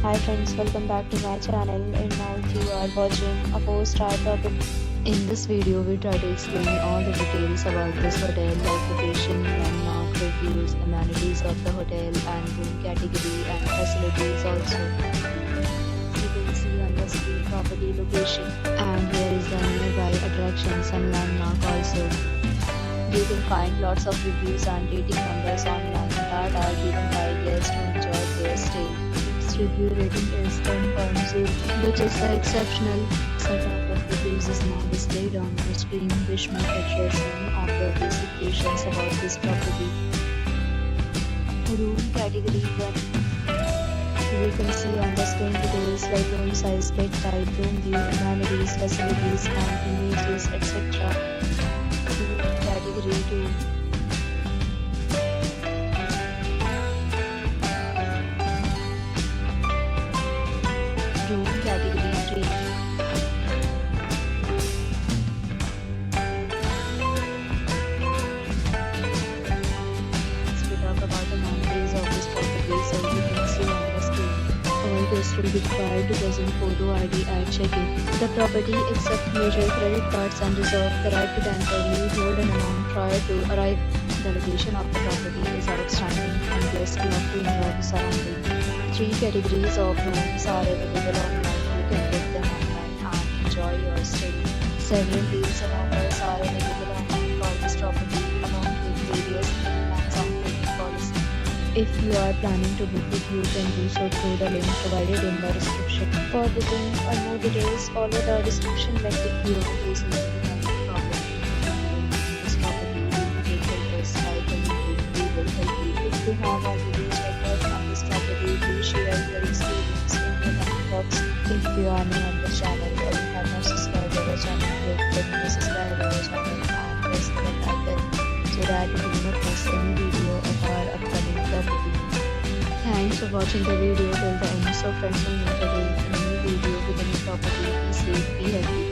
Hi friends, welcome back to my channel, and now you are watching a 4-star property. In this video, we try to explain all the details about this hotel, like location, landmark, reviews, amenities of the hotel, and room category and facilities also. You can see on the screen property location, and here is the nearby attractions and landmark also. You can find lots of reviews and rating numbers online that are given by guests to enjoy their stay. Its review rating is 10.0, which is the exceptional. Set of reviews is now displayed on your screen, which may address some of the basic questions about this property. Room category 1. You can see on the screen details like room size, bed type, room view, amenities, facilities, and images, etc. Category 2. Room category 3. Let's talk about the amenities of this property, so you can see on the screen. All guests will be required to present photo ID at check-in. The property accepts major credit cards and reserves the right to temporarily hold an amount prior to arrival. The location of the property is outstanding and guests love to enjoy the surrounding. 3 categories of rooms are available online. You can book them online and enjoy your stay. Several deals and offers are available online for this property, along with various plans and payment policy. If you are planning to book it, you can do so through the link provided in the description. For booking or more details, follow the description link if you are facing any problem. This property will take helpers like a we will help you. If you have already checked out on this property, please share your experience in the comment box. If you are new on the channel or you have not subscribed our channel yet, then please subscribe our channel and press the bell icon so that you do not miss any video of our upcoming property. Thanks for watching the video till the end. So friends, will meet again in a new video with a new property. Be safe, be healthy.